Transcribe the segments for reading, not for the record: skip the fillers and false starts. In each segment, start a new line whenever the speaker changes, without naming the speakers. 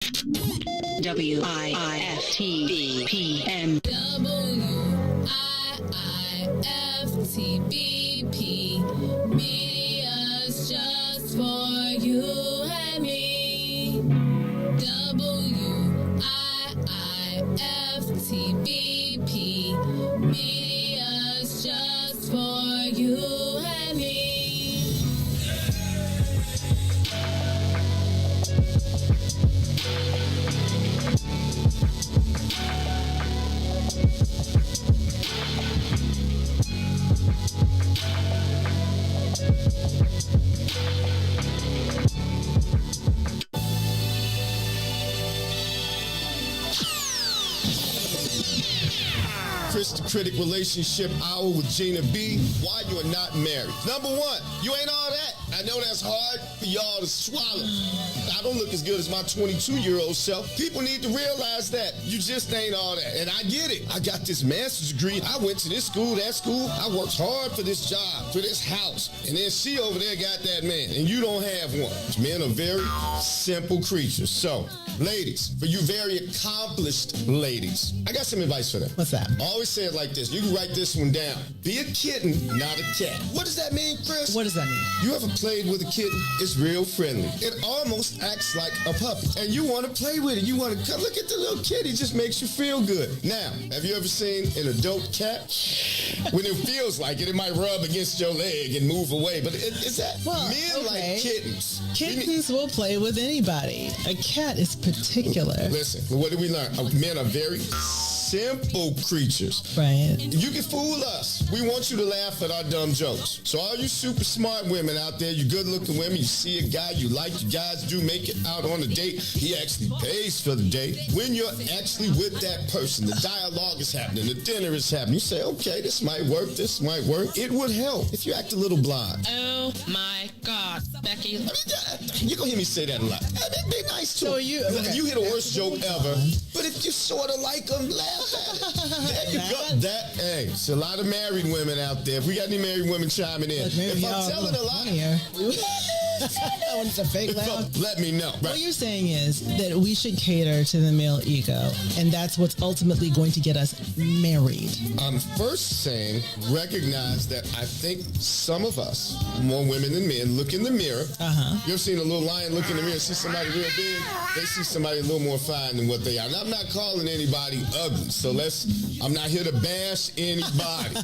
WIIFTBP.
WIIFTBP. Media's just for you and me. WIIFTBP. Media's just for you and me.
Kris the Critic Relationship Hour with Gina B. Why you are not married. Number one, you ain't all that. I know that's hard for y'all to swallow. I don't look as good as my 22-year-old self. People need to realize that. You just ain't all that. And I get it. I got this master's degree. I went to this school, that school. I worked hard for this job, for this house. And then she over there got that man. And you don't have one. Men are very simple creatures. So, ladies, for you very accomplished ladies, I got some advice for them.
What's that?
I always say it like this. You can write this one down. Be a kitten, not a cat. What does that mean, Kris?
What does that mean?
You ever played with a kitten? It's real friendly. It almost acts like a puppy. And you want to play with it. You want to come look at the little kitty. It just makes you feel good. Now, have you ever seen an adult cat? When it feels like it might rub against your leg and move away. But is that men like kittens?
Kittens will play with anybody. A cat is particular.
Listen, what did we learn? Men are very simple creatures.
Right.
You can fool us. We want you to laugh at our dumb jokes. So all you super smart women out there, you good-looking women, you see a guy you like, you guys do make it out on a date, he actually pays for the date. When you're actually with that person, the dialogue is happening, the dinner is happening, you say, okay, this might work, this might work. It would help if you act a little blind.
Oh my God, Becky.
I mean, you're going to hear me say that a lot. Be nice to him. You hit the worst joke ever, but if you sort of like them, laugh at it. There you go. Hey, it's a lot of married women out there. If we got any married women chiming in, if I'm telling a lie,
when it's a fake laugh.
Let me know. Right.
What you're saying is that we should cater to the male ego, and that's what's ultimately going to get us married.
I'm first saying recognize that I think some of us, more women than men, look in the mirror. You ever seen a little lion look in the mirror and see somebody real big? They see somebody a little more fine than what they are. And I'm not calling anybody ugly, so I'm not here to bash anybody.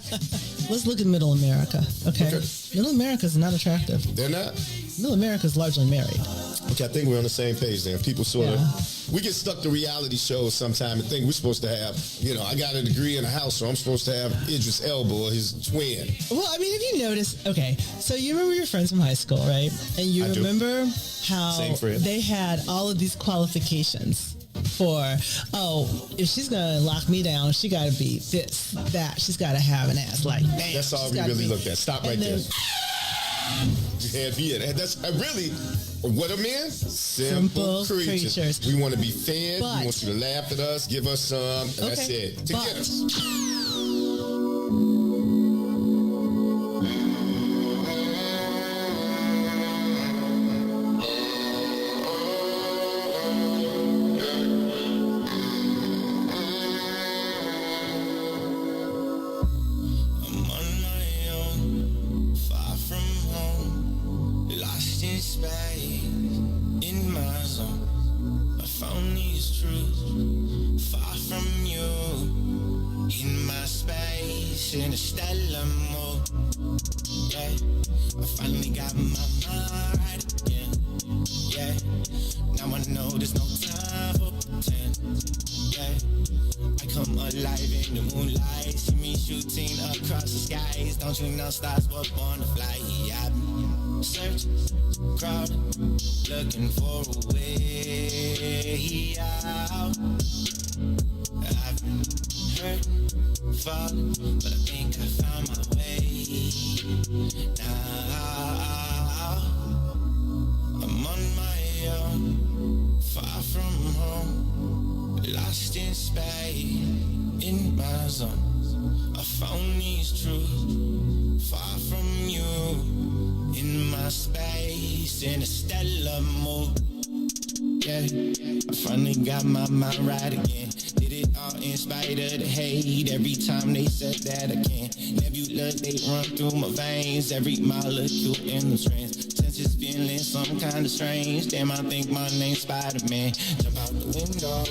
Let's look at Middle America, okay? Middle America is not attractive.
They're not?
Middle America is largely married.
Okay, I think we're on the same page there. People sort of, we get stuck to reality shows sometime and think we're supposed to have, I got a degree in a house, so I'm supposed to have Idris Elba or his twin.
Well, I mean, if you notice, okay, so you remember your friends from high school, right? And you remember how they had all of these qualifications for, if she's going to lock me down, she got to be this, that. She's got to have an ass like that.
That's all we really look at. Stop right there. You had me at. That's really, what are men? Simple creatures. We want to be fed. We want you to laugh at us, give us some, and that's it. To get us.
in a stellar mood. Yeah, I finally got my mind right again. Yeah, now I know there's no time for pretend. Yeah, I come alive in the moonlight. See me shooting across the skies. Don't you know stars were born to fly? Yeah, I'm searching, crowded, looking for a way out. I've been hurt, falling, but I think I found my way. Now I'm on my own, far from home, lost in space, in my zone. I found these truths, far from you, in my space, in a stellar mood. yeah. I finally got my mind right again. Did it all in spite of the hate. Every time they said that I can't. Nebula, they run through my veins. Every molecule in the strands. Senses feeling some kind of strange. Damn, I think my name's Spider-Man. Jump out the window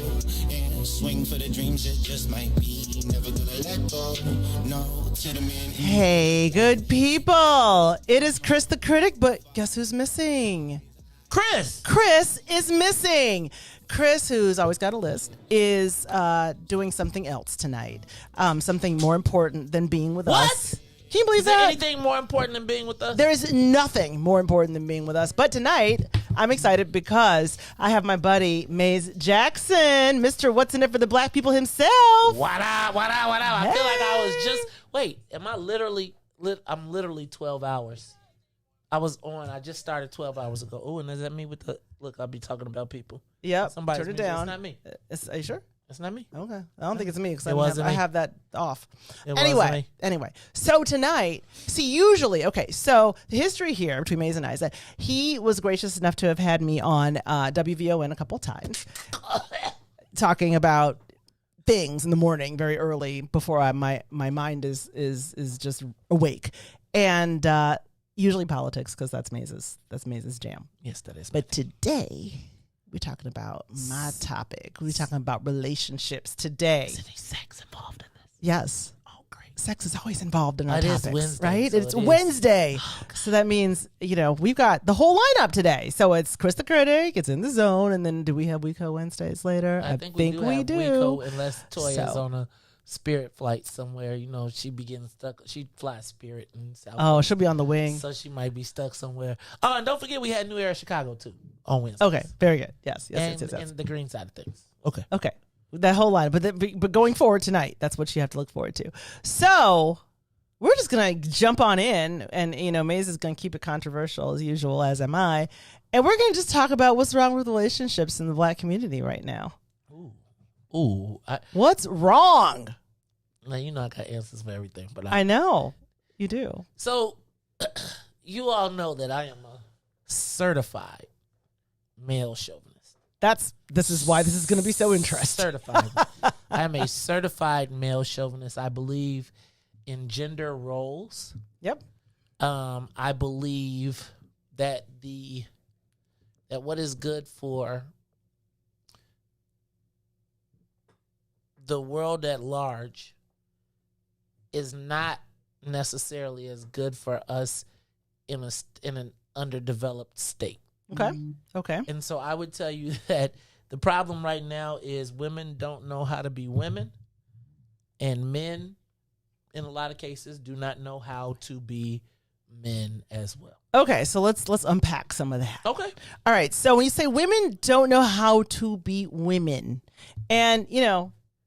and swing for the dreams that just might be. Never gonna let go. No, to the man.
Hey, good people. It is Kris the Critic, but guess who's missing?
Kris.
Kris is missing. Kris, who's always got a list, is doing something else tonight. Something more important than being with us. Can you believe
Is there
that?
anything more important than being with us?
There is nothing more important than being with us. But tonight, I'm excited because I have my buddy, Maze Jackson, Mr. What's in It for the Black People himself.
What up? I feel like I was just... Wait, am I literally... I'm literally 12 hours. I was on. I just started 12 hours ago. Oh, and is that me with the... Look, I'll be talking about people.
Yep.
Somebody's
turn it down.
It's not me.
Are you sure?
It's not me.
Okay. I don't think it's me because
wasn't
I
me.
have that off.
It wasn't me.
Anyway. So tonight, usually, okay, so the history here between Maze and I is that he was gracious enough to have had me on WVON a couple of times talking about things in the morning very early before my mind is just awake. And usually politics because that's Maze's jam.
Yes, that is.
But today, we're talking about my topic. We're talking about relationships today.
Is any sex involved in this?
Yes.
Oh, great.
Sex is always involved in our
It is
topics,
Wednesday,
right?
so
It's
it is.
Wednesday. So that means, we've got the whole lineup today. So it's Kris the Critic, it's In the Zone, and then do we have WIIFTBP Wednesdays later?
I think we do. WIIFTBP, unless Toya's on a Spirit flight somewhere. She be getting stuck. She flies Spirit in South.
Oh, she'll be on the wing.
So she might be stuck somewhere. Oh, and don't forget we had New Era Chicago too on Wednesday.
Okay, very good. Yes.
And the green side of things. Okay.
That whole line. But going forward tonight, that's what you have to look forward to. So we're just going to jump on in and, Maze is going to keep it controversial as usual, as am I. And we're going to just talk about what's wrong with relationships in the Black community right now.
Ooh.
What's wrong?
Now, I got answers for everything. But
I know. You do.
So you all know that I am a certified male chauvinist.
This is why this is going to be so interesting.
Certified. I am a certified male chauvinist. I believe in gender roles.
Yep.
I believe that what is good for the world at large is not necessarily as good for us in an underdeveloped state.
Okay.
And so I would tell you that the problem right now is women don't know how to be women, and men, in a lot of cases, do not know how to be men as well.
Okay, so let's unpack some of that.
Okay.
All right. So when you say women don't know how to be women, and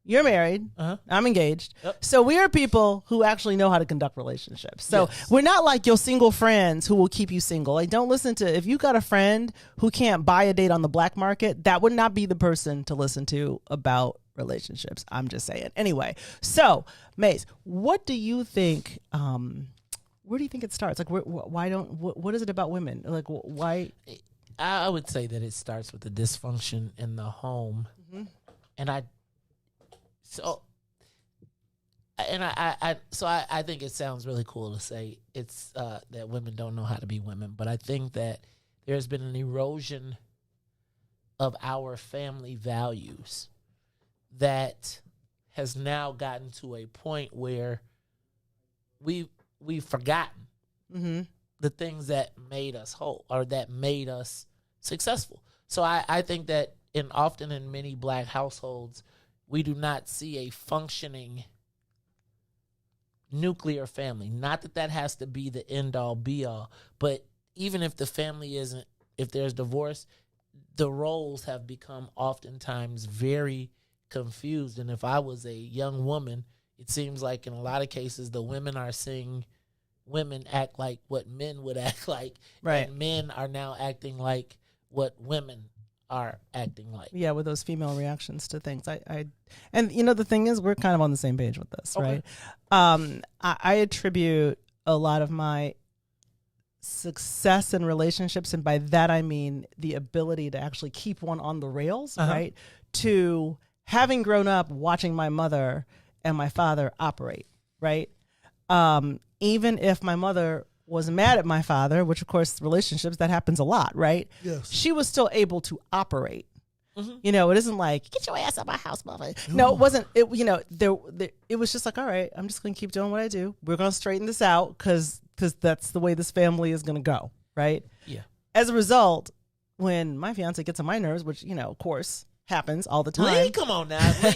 you're married, I'm engaged, so we are people who actually know how to conduct relationships. So we're not like your single friends who will keep you single. Like, don't listen to, if you got a friend who can't buy a date on the black market, that would not be the person to listen to about relationships. I'm just saying. Anyway, so Maze, what do you think? Where do you think it starts? Like, what is it about women? Like, why?
I would say that it starts with the dysfunction in the home, and I think it sounds really cool to say it's that women don't know how to be women, but I think that there's been an erosion of our family values that has now gotten to a point where we've forgotten the things that made us whole or that made us successful. So I think that often in many black households, we do not see a functioning nuclear family. Not that has to be the end all be all, but even if the family isn't, if there's divorce, the roles have become oftentimes very confused. And if I was a young woman, it seems like in a lot of cases, the women are seeing women act like what men would act like.
Right.
And men are now acting like what women are acting like.
Yeah, with those female reactions to things. And the thing is, we're kind of on the same page with this, right? I attribute a lot of my success in relationships, and by that I mean the ability to actually keep one on the rails, right? To having grown up watching my mother and my father operate, right? Even if my mother was mad at my father, which of course relationships, that happens a lot, right?
Yes.
She was still able to operate. You know, it isn't like, get your ass out of my house, mother. No, it wasn't. It, you know, it was just like, all right, I'm just going to keep doing what I do. We're going to straighten this out because that's the way this family is going to go, right?
Yeah.
As a result, when my fiance gets on my nerves, which, you know, of course, happens all the time.
Lee, come on now. Lee,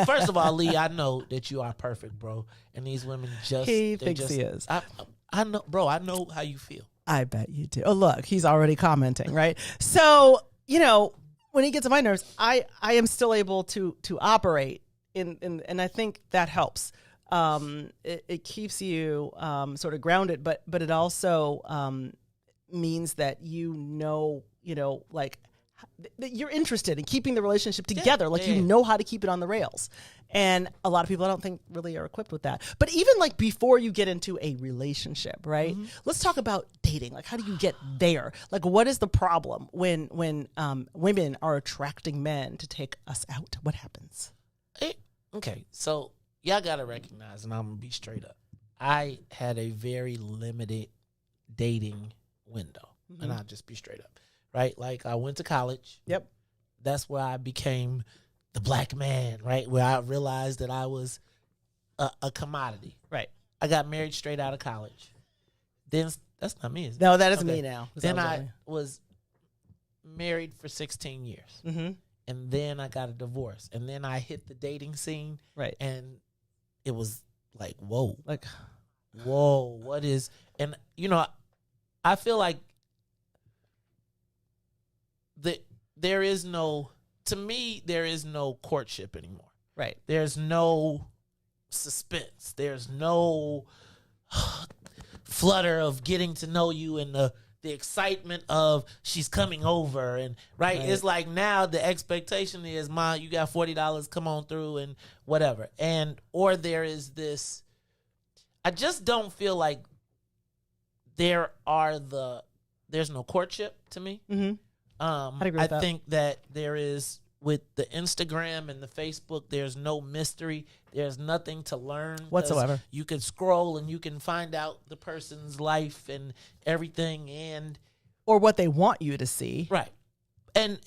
first of all, Lee, I know that you are perfect, bro. And these women
he thinks he is.
I know, bro. I know how you feel.
I bet you do. Oh, look, he's already commenting, right? So, you know, when he gets on my nerves, I am still able to operate and I think that helps. It keeps you sort of grounded, but it also means that you know, like that you're interested in keeping the relationship together. You know how to keep it on the rails. And a lot of people I don't think really are equipped with that. But even like before you get into a relationship, right? Let's talk about dating. Like, how do you get there? Like, what is the problem when women are attracting men to take us out? What happens?
Okay, so y'all got to recognize, and I'm going to be straight up. I had a very limited dating window, and I'll just be straight up, right? Like, I went to college.
Yep.
That's where I became the black man, right? Where I realized that I was a commodity.
Right.
I got married straight out of college. Then, that's not me, is it?
No, that is me now.
Then I was married for 16 years. And then I got a divorce. And then I hit the dating scene.
Right.
And it was like, whoa.
Like,
whoa, what is... And, you know, I feel like there is no... To me, there is no courtship anymore.
Right.
There's no suspense. There's no flutter of getting to know you and the excitement of she's coming over. And right. It's like now the expectation is, Ma, you got $40, come on through and whatever. And or there is this, I just don't feel like there's no courtship to me. I think that there is, with the Instagram and the Facebook, there's no mystery. There's nothing to learn
whatsoever.
You can scroll and you can find out the person's life and everything,
or what they want you to see.
Right. And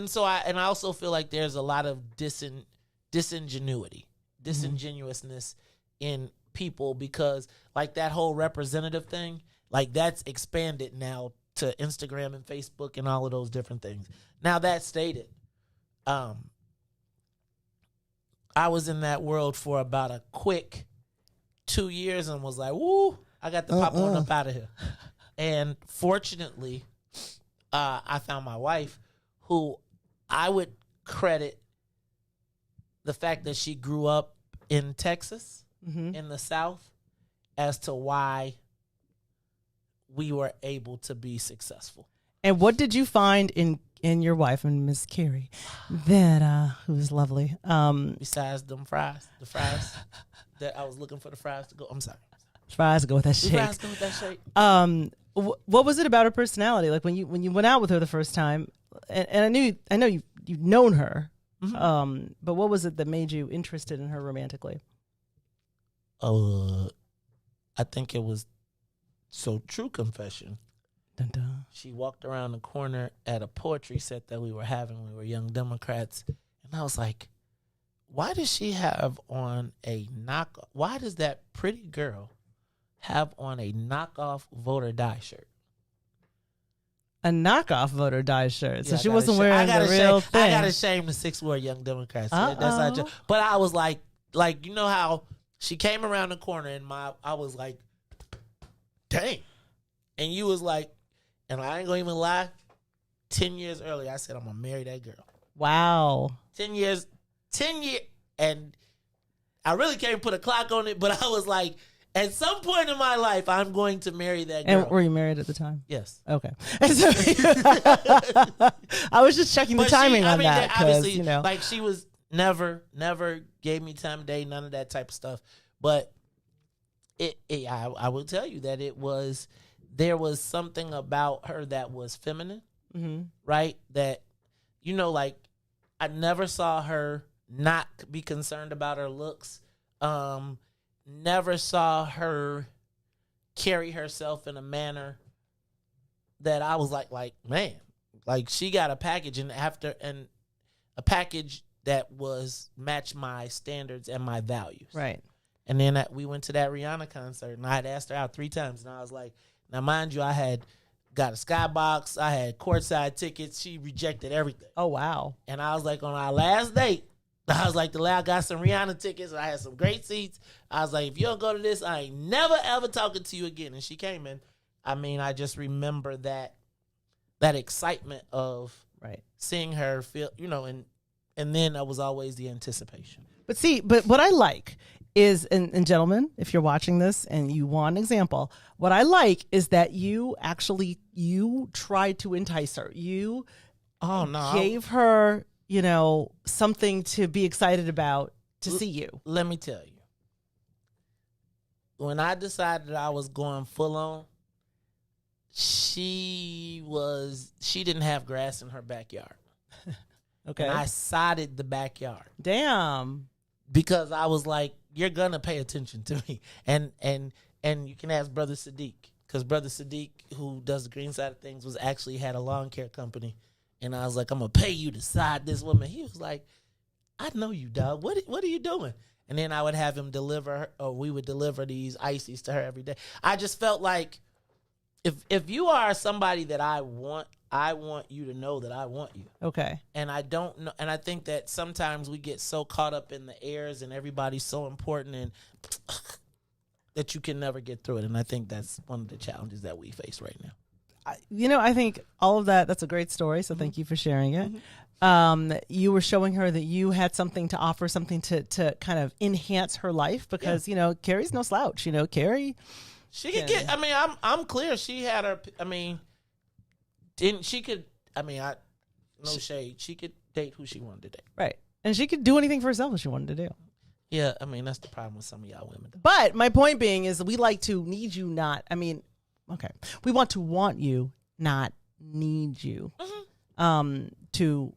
so I also feel like there's a lot of disingenuousness in people, because like that whole representative thing, like that's expanded now to Instagram and Facebook and all of those different things. Now, that stated, I was in that world for about a quick 2 years and was like, woo, I got to pop on up out of here. And fortunately, I found my wife, who I would credit the fact that she grew up in Texas, in the South, as to why we were able to be successful.
And what did you find in your wife and Miss Carrie that who was lovely?
Besides the fries that I was looking for the fries to go. I'm sorry.
Fries go with that shake.
Fries go with that shake.
What was it about her personality? Like when you went out with her the first time, and I know you've known her, but what was it that made you interested in her romantically?
I think it was true confession.
Dun, dun.
She walked around the corner at a poetry set that we were having. We were Young Democrats. And I was like, why does she have on why does that pretty girl have on a knockoff voter die shirt?
A knockoff voter die shirt. So she wasn't wearing the real thing.
I got to shame the 6 word Young Democrats. That's not just, but I was like, you know how she came around the corner and I was like, dang. And you was like, and I ain't gonna even lie, 10 years earlier, I said, I'm gonna marry that girl.
Wow.
10 years, and I really can't put a clock on it, but I was like, at some point in my life, I'm going to marry that girl.
And were you married at the time?
Yes.
Okay. So, I was just checking the timing on that.
Obviously,
you know,
like she was never gave me time of day, none of that type of stuff. But I will tell you that it was there was something about her that was feminine, right? That, like, I never saw her not be concerned about her looks. Never saw her carry herself in a manner that I was like, man, like she got a package and a package that was matched my standards and my values.
Right.
And then we went to that Rihanna concert and I had asked her out 3 times and I was like, now mind you, I had got a skybox, I had courtside tickets. She rejected everything.
Oh, wow.
And I was like, on our last date, I was like, I got some Rihanna tickets. I had some great seats. I was like, if you don't go to this, I ain't never, ever talking to you again. And she came in. I mean, I just remember that excitement of seeing her feel, and then that was always the anticipation.
But what I like is, and gentlemen, if you're watching this and you want an example, what I like is that you tried to entice her. You gave her, something to be excited about to see you.
Let me tell you. When I decided I was going full on, she didn't have grass in her backyard.
Okay.
And I sodded the backyard.
Damn.
Because I was like, you're gonna pay attention to me. And you can ask Brother Sadiq. Because Brother Sadiq, who does the green side of things, had a lawn care company. And I was like, I'm gonna pay you to side this woman. He was like, I know you, dog. What are you doing? And then I would have him we would deliver these ices to her every day. I just felt like if you are somebody that I want you to know that I want you.
Okay.
And I don't know, and I think that sometimes we get so caught up in the airs and everybody's so important and that you can never get through it. And I think that's one of the challenges that we face right now.
I think all of that's a great story. So thank you for sharing it. You were showing her that you had something to offer, something to kind of enhance her life because, Carrie's no slouch. Carrie.
She could get, I'm clear. She had her, no shade. She could date who she wanted to date.
Right. And she could do anything for herself if she wanted to do.
Yeah, that's the problem with some of y'all women.
But my point being is we like to need you, not, okay. We want you, not need you, to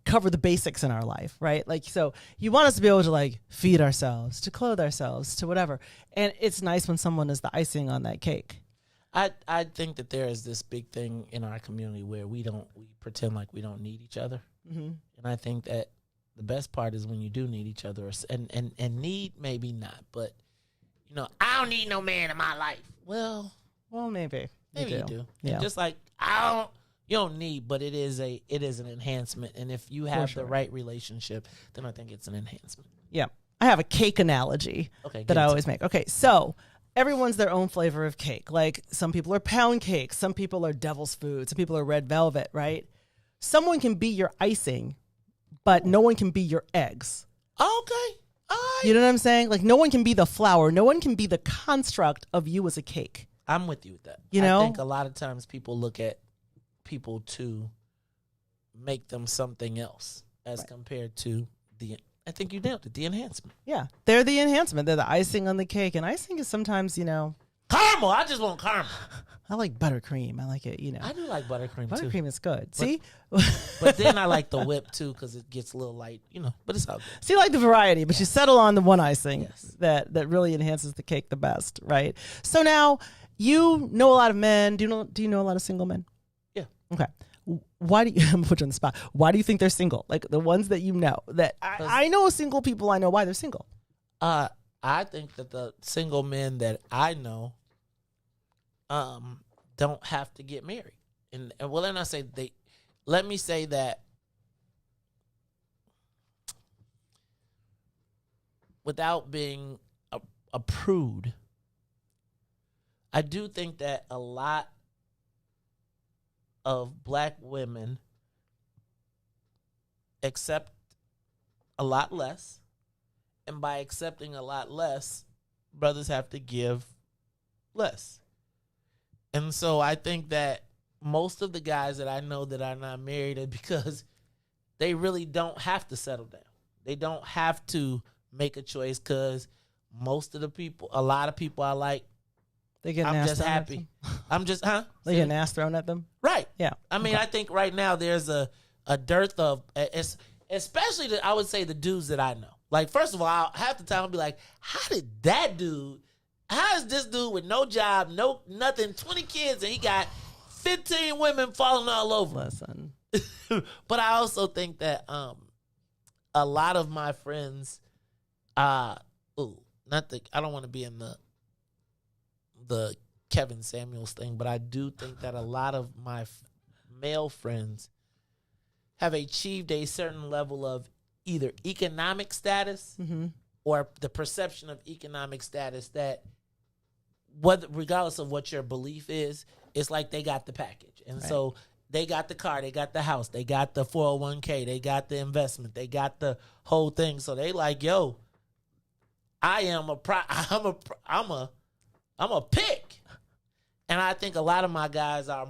cover the basics in our life, right? Like, so you want us to be able to like feed ourselves, to clothe ourselves, to whatever. And it's nice when someone is the icing on that cake.
I think that there is this big thing in our community where we pretend like we don't need each other. And I think that the best part is when you do need each other and need, maybe not, but I don't need no man in my life. Well,
maybe
you do.
Yeah.
And just like you don't need, but it is an enhancement. And if you have the right relationship, then I think it's an enhancement.
Yeah. I have a cake analogy that I always make. Okay. So everyone's their own flavor of cake. Like some people are pound cake. Some people are devil's food. Some people are red velvet, right? Someone can be your icing, but no one can be your eggs.
Okay. All right.
You know what I'm saying? Like no one can be the flour. No one can be the construct of you as a cake.
I'm with you with that.
I
think a lot of times people look at people to make them something else as compared to I think you nailed it, the enhancement.
Yeah. They're the enhancement. They're the icing on the cake. And icing is sometimes,
caramel. I just want caramel.
I like buttercream. I like it,
I do like buttercream too.
Buttercream is good. See?
But then I like the whip too because it gets a little light, but it's all good.
So you like the variety, but you settle on the one icing that really enhances the cake the best, right? So now you know a lot of men. Do you know a lot of single men?
Yeah.
Okay. Why do you, I'm gonna put you on the spot. Why do you think they're single? Like the ones that you know that I know single people. I know why they're single.
I think that the single men that I know, don't have to get married. And well, then I say let me say that without being a prude, I do think that a lot of black women accept a lot less, and by accepting a lot less, brothers have to give less. And so I think that most of the guys that I know that are not married are because they really don't have to settle down. They don't have to make a choice because a lot of people I like
They get
I'm just happy. I'm just,
They get an ass thrown at them.
Right.
Yeah.
I mean, I think right now there's a dearth of, especially I would say the dudes that I know. Like, first of all, half the time I'll be like, how is this dude with no job, no nothing, 20 kids, and he got 15 women falling all over?
Listen.
But I also think that a lot of my friends, I don't want to be in the Kevin Samuels thing, but I do think that a lot of my male friends have achieved a certain level of either economic status or the perception of economic status that, regardless of what your belief is, it's like they got the package. And so they got the car, they got the house, they got the 401k, they got the investment, they got the whole thing. So they like, yo, I'm a pick. And I think a lot of my guys are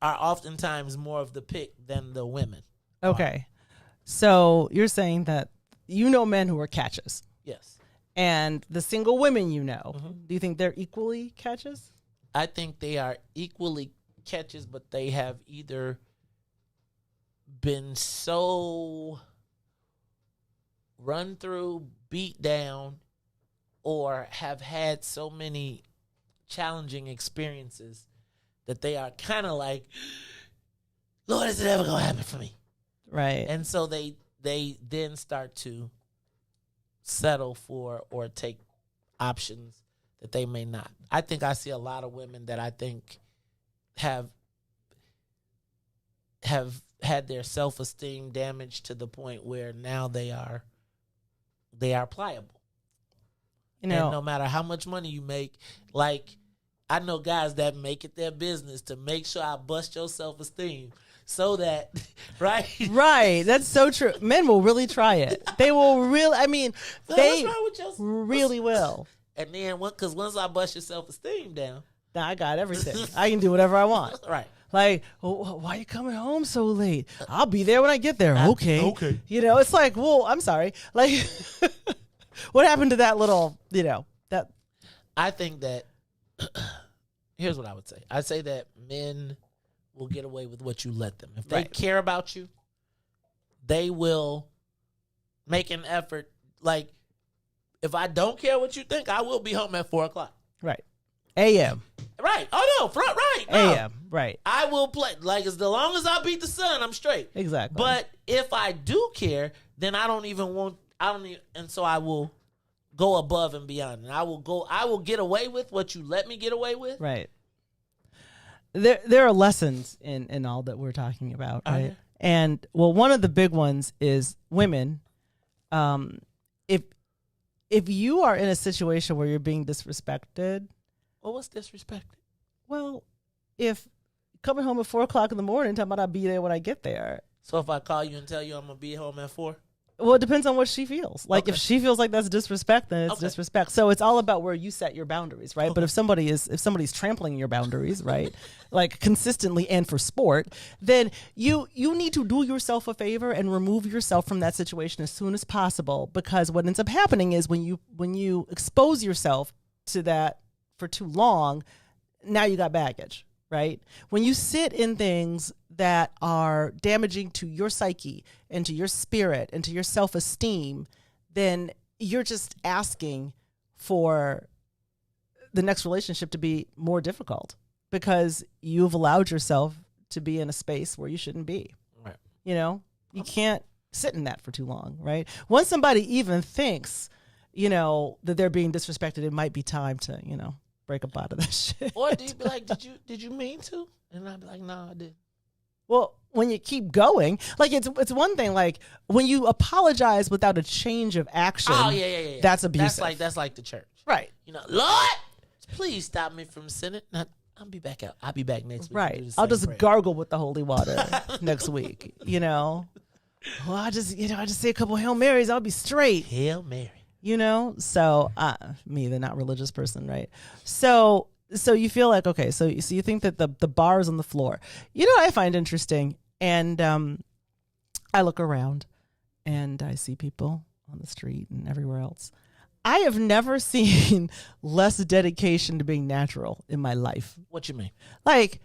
oftentimes more of the pick than the women.
Okay. So you're saying that you know men who are catches.
Yes.
And the single women you know, do you think they're equally catches?
I think they are equally catches, but they have either been so run through, beat down, or have had so many challenging experiences that they are kind of like, Lord, is it ever going to happen for me?
Right.
And so they then start to settle for or take options that they may not. I think I see a lot of women that I think have had their self-esteem damaged to the point where now they are pliable. And no matter how much money you make, like, I know guys that make it their business to make sure I bust your self-esteem so that, right?
Right. That's so true. Men will really try it. They will really, they really will.
And then, because once I bust your self-esteem down,
now I got everything. I can do whatever I want.
Right.
Like, why are you coming home so late? I'll be there when I get there. Okay. It's like, well, I'm sorry. Like, what happened to that little, that?
I think that, here's what I would say. I'd say that men will get away with what you let them. If they care about you, they will make an effort. Like, if I don't care what you think, I will be home at 4 o'clock.
Right. A.M.
Right. Oh, no. Right. No.
A.M. Right.
I will play. Like, as long as I beat the sun, I'm straight.
Exactly.
But if I do care, then and so I will go above and beyond. And I will get away with what you let me get away with.
Right. There are lessons in all that we're talking about, right? Yeah. And, well, one of the big ones is women. If you are in a situation where you're being disrespected.
Well, what's disrespected?
Well, if coming home at 4 o'clock in the morning, talking about I'll be there when I get there.
So if I call you and tell you I'm going to be home at 4?
Well, it depends on what she feels. Like, if she feels like that's disrespect, then it's disrespect. So it's all about where you set your boundaries, right? But if somebody's trampling your boundaries, right, like consistently and for sport, then you need to do yourself a favor and remove yourself from that situation as soon as possible. Because what ends up happening is when you expose yourself to that for too long, now you got baggage. Right? When you sit in things that are damaging to your psyche and to your spirit and to your self-esteem, then you're just asking for the next relationship to be more difficult because you've allowed yourself to be in a space where you shouldn't be.
Right.
You can't sit in that for too long, right? Once somebody even thinks, that they're being disrespected, it might be time to, break up out of that shit.
Or do you be like, did you mean to? And I'd be like, no, I didn't.
Well, when you keep going, like it's one thing, like when you apologize without a change of action.
Oh yeah.
That's abusive.
That's like the church.
Right.
Lord, please stop me from sinning. Now, I'll be back out. I'll be back next week.
Right. I'll just gargle with the holy water next week. Well, I just say a couple Hail Marys, I'll be straight.
Hail Mary.
So they're not religious person, right? So you feel like, okay, so you think that the bar is on the floor. What I find interesting, and I look around and I see people on the street and everywhere else. I have never seen less dedication to being natural in my life.
What you mean?
Like,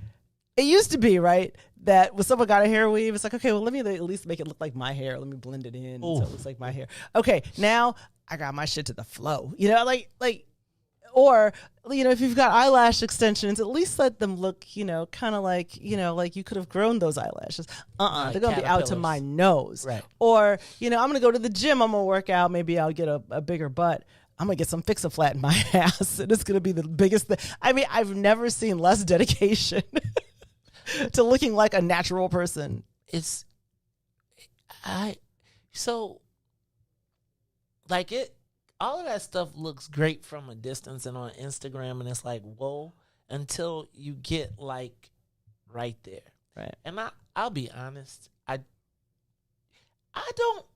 it used to be, right, that when someone got a hair weave, it's like, okay, well, let me at least make it look like my hair. Let me blend it in so it looks like my hair. Okay, now I got my shit to the flow. You know, like, or, you know, if you've got eyelash extensions, at least let them look, you know, kind of like, you know, like you could have grown those eyelashes. They're going to be out to my nose.
Right.
Or, you know, I'm going to go to the gym. I'm going to work out. Maybe I'll get a bigger butt. I'm going to get some Fix-A-Flat in my ass. And it's going to be the biggest thing. I mean, I've never seen less dedication to looking like a natural person.
All of that stuff looks great from a distance and on Instagram, and it's like, whoa, until you get like right there.
Right.
And I'll be honest, I don't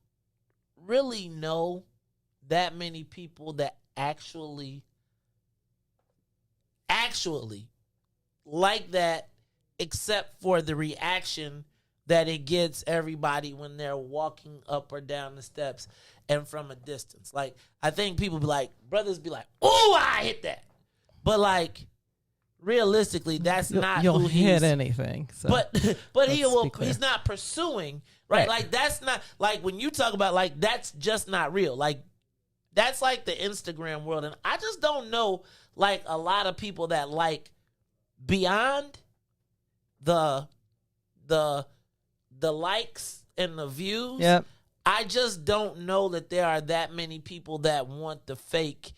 really know that many people that actually like that, except for the reaction that it gets everybody when they're walking up or down the steps and from a distance. Like, I think people be like, brothers be like, "Oh, I hit that," but like, realistically, that's not
you'll
who
hit anything. So
but he's not pursuing, right? Like, that's not like when you talk about, like, that's just not real. Like, that's like the Instagram world, and I just don't know like a lot of people that like beyond the likes and the views.
Yep.
I just don't know that there are that many people that want the fake.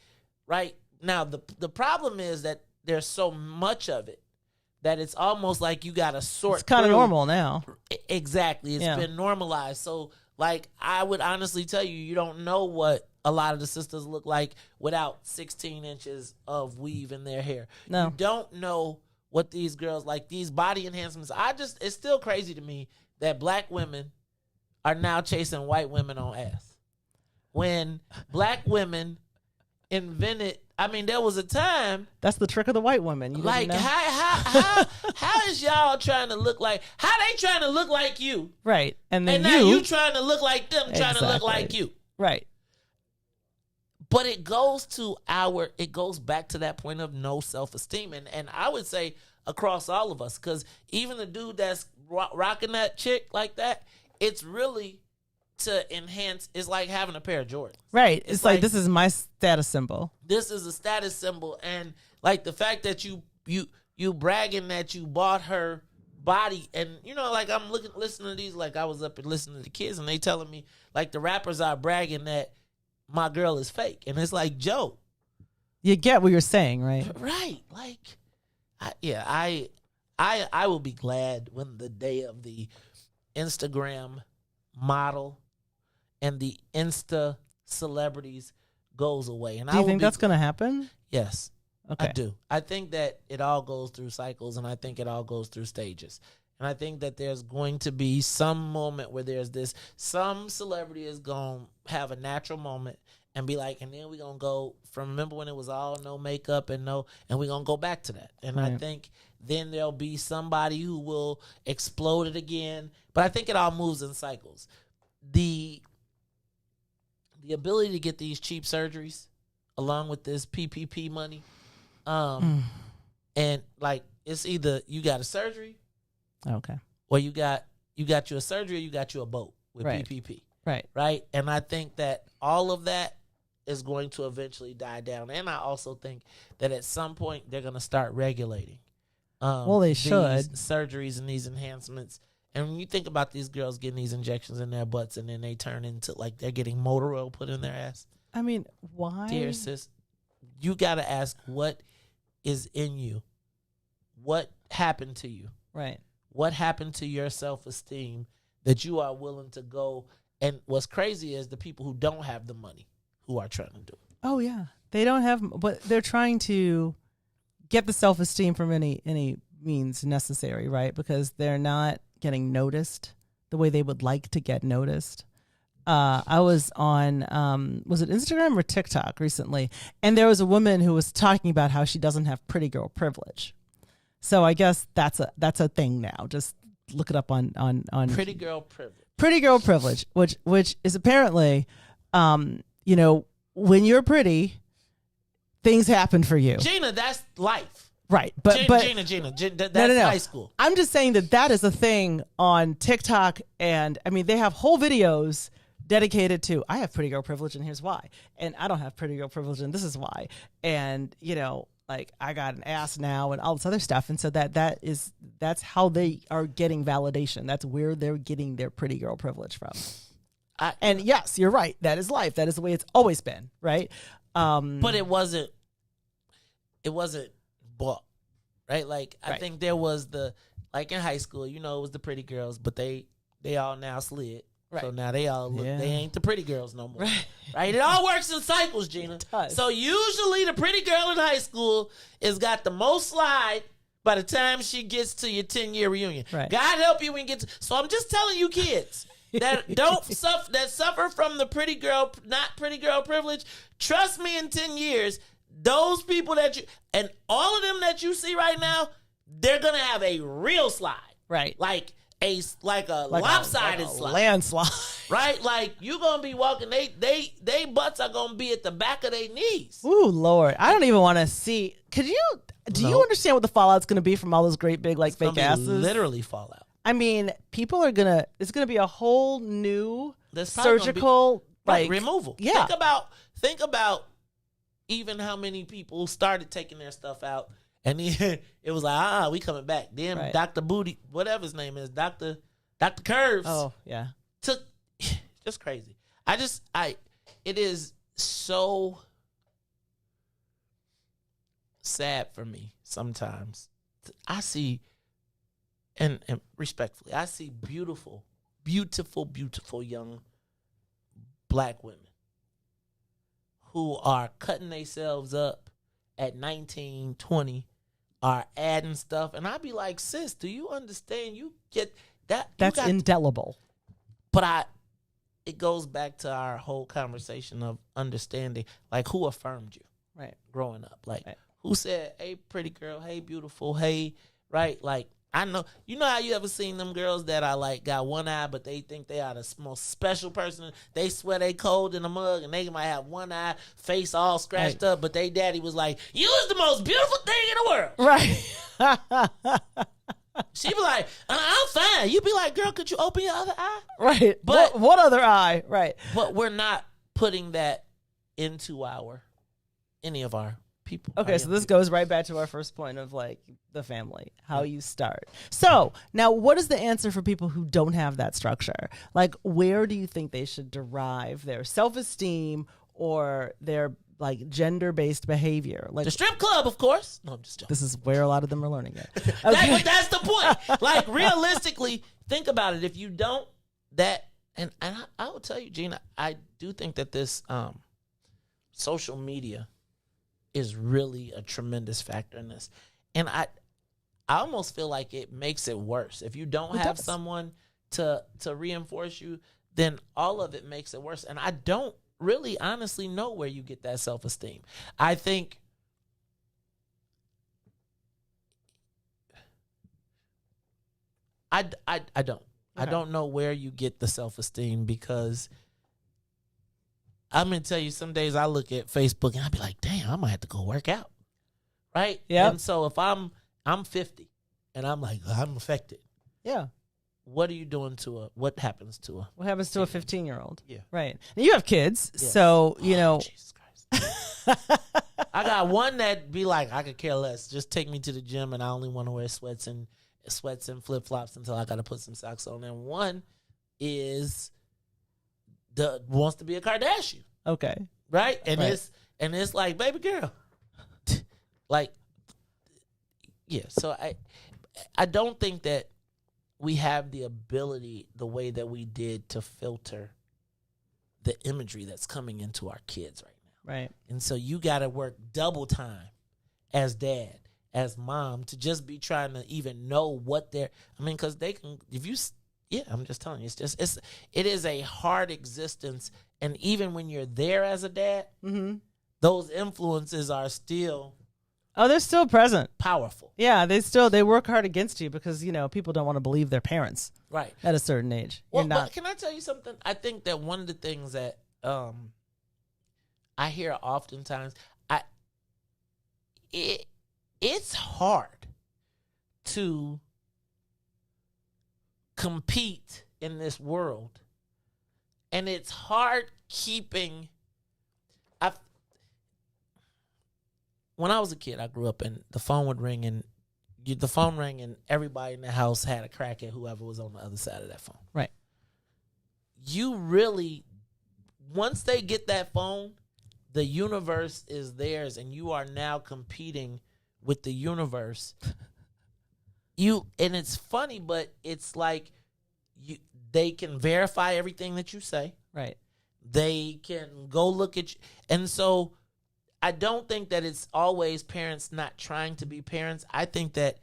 Right now, the problem is that there's so much of it that it's almost like you got to sort.
It's kind of normal now.
Exactly, it's been normalized. So, like, I would honestly tell you, you don't know what a lot of the sisters look like without 16 inches of weave in their hair.
No,
you don't know what these girls like. These body enhancements. It's still crazy to me that black women are now chasing white women on ass. When black women invented, I mean, there was a time.
That's the trick of the white woman. You
like, how is y'all trying to look like, how they trying to look like you?
Right. And then
now you trying to look like them, trying to look like you.
Right.
But it goes back to that point of no self-esteem. And I would say across all of us, because even the dude that's rocking that chick like that, it's really to enhance. It's like having a pair of Jordans.
Right. It's like, this is my status symbol.
This is a status symbol. And like the fact that you bragging that you bought her body, and you know, like I'm listening to these, like I was up and listening to the kids, and they telling me like the rappers are bragging that my girl is fake. And it's like, Joe,
you get what you're saying, right?
Right. Like, I will be glad when the day of the Instagram model and the Insta celebrities goes away. And
do you think that's going to happen?
Yes.
Okay.
I do. I think that it all goes through cycles, and I think it all goes through stages. And I think that there's going to be some moment where some celebrity is going to have a natural moment and be like, and then we're going to go from, remember when it was all no makeup and we're going to go back to that. And I think then there'll be somebody who will explode it again. But I think it all moves in cycles. The ability to get these cheap surgeries along with this PPP money, and like, it's either you got a surgery,
okay,
or you got you a surgery, or you got you a boat with PPP. Right. And I think that all of that is going to eventually die down. And I also think that at some point they're going to start regulating
they should.
These surgeries and these enhancements. And when you think about these girls getting these injections in their butts and then they turn into like they're getting motor oil put in their ass.
I mean, why?
Dear sis, you got to ask what is in you. What happened to you?
Right.
What happened to your self-esteem that you are willing to go? And what's crazy is the people who don't have the money who are trying to do it.
Oh, yeah. They don't have, but they're trying to get the self-esteem from any means necessary, right? Because they're not getting noticed the way they would like to get noticed. I was on, was it Instagram or TikTok recently? And there was a woman who was talking about how she doesn't have pretty girl privilege. So I guess that's a thing now. Just look it up on
pretty girl privilege.
Pretty girl privilege, which is apparently, when you're pretty, things happen for you.
Gina, that's life.
Right.
Gina, that's high school.
I'm just saying that is a thing on TikTok. And I mean, they have whole videos dedicated to, I have pretty girl privilege and here's why. And I don't have pretty girl privilege and this is why. And, you know, like I got an ass now and all this other stuff. And so that's how they are getting validation. That's where they're getting their pretty girl privilege from. And yes, you're right. That is life. That is the way it's always been. Right.
But it wasn't bought, right? Like I think there was like in high school, you know, it was the pretty girls, but they all now slid. Right. So now they ain't the pretty girls no more. Right? It all works in cycles, Gina. It does. So usually the pretty girl in high school is got the most slide by the time she gets to your 10-year reunion. Right. God help you when you get to, so I'm just telling you kids that suffer from the pretty girl, not pretty girl privilege. Trust me, in 10 years, those people and all of them that you see right now, they're gonna have a real slide. Right. Like a lopsided slide.
Landslide.
Right? Like you gonna be walking, they butts are gonna be at the back of their knees.
Ooh, Lord. I don't even want to see. Do you understand what the fallout's gonna be from all those great big like fake asses?
Literally fallout.
I mean, people are it's gonna be a whole new surgical
removal.
Yeah.
Think about even how many people started taking their stuff out, and then it was like, we coming back. Then Dr. Booty, whatever his name is, Dr. Curves.
Oh, yeah.
Took just crazy. It is so sad for me sometimes. I see, and respectfully, I see beautiful, beautiful, beautiful young black women who are cutting themselves up at 19, 20, are adding stuff. And I'd be like, sis, do you understand? You get that.
That's indelible.
But it goes back to our whole conversation of understanding, like who affirmed you growing up? Like who said, hey, pretty girl, hey, beautiful, hey, right? Like, I know, you know how you ever seen them girls that are like got one eye, but they think they are the most special person. They swear they cold in a mug, and they might have one eye, face all scratched up, but they daddy was like, "You is the most beautiful thing in the world." Right. She be like, "I'm fine." You be like, "Girl, could you open your other eye?"
Right. But what other eye? Right.
But we're not putting that into any of our people.
Okay, so this goes right back to our first point of like the family, how you start. So now what is the answer for people who don't have that structure? Like, where do you think they should derive their self-esteem or their like gender-based behavior? Like
the strip club, of course. No, I'm just joking.
This is where a lot of them are learning it. Okay.
That's the point. Like, realistically, think about it. If you don't, and I will tell you, Gina, I do think that this social media is really a tremendous factor in this. And I almost feel like it makes it worse. If you don't have someone to reinforce you, then all of it makes it worse. And I don't really honestly know where you get that self-esteem. I think I don't. Okay. I don't know where you get the self-esteem, because I'm going to tell you, some days I look at Facebook and I be like, damn, I might have to go work out. Right? Yeah. And so if I'm 50 and I'm like, I'm affected.
Yeah.
What are you doing what happens to
What happens to a 15-year-old?
Yeah.
Right. And you have kids, so, you know.
Jesus Christ. I got one that be like, I could care less. Just take me to the gym and I only want to wear sweats and flip-flops until I got to put some socks on. And one is wants to be a Kardashian.
Okay.
Right? And it's like, baby girl. Like, yeah. So I don't think that we have the ability the way that we did to filter the imagery that's coming into our kids right now.
Right.
And so you got to work double time as dad, as mom, to just be trying to even know what because they can, I'm just telling you, it is a hard existence. And even when you're there as a dad, those influences are still
they're still present.
Powerful.
Yeah, they work hard against you because, people don't want to believe their parents.
Right.
At a certain age.
Well, but can I tell you something? I think that one of the things that I hear oftentimes, it's hard to compete in this world, and it's hard keeping. When I was a kid, I grew up and the phone would ring and the phone rang and everybody in the house had a crack at whoever was on the other side of that phone.
Right.
You really, once they get that phone, the universe is theirs, and you are now competing with the universe. And it's funny, but it's like they can verify everything that you say.
Right.
They can go look at you. And so I don't think that it's always parents not trying to be parents. I think that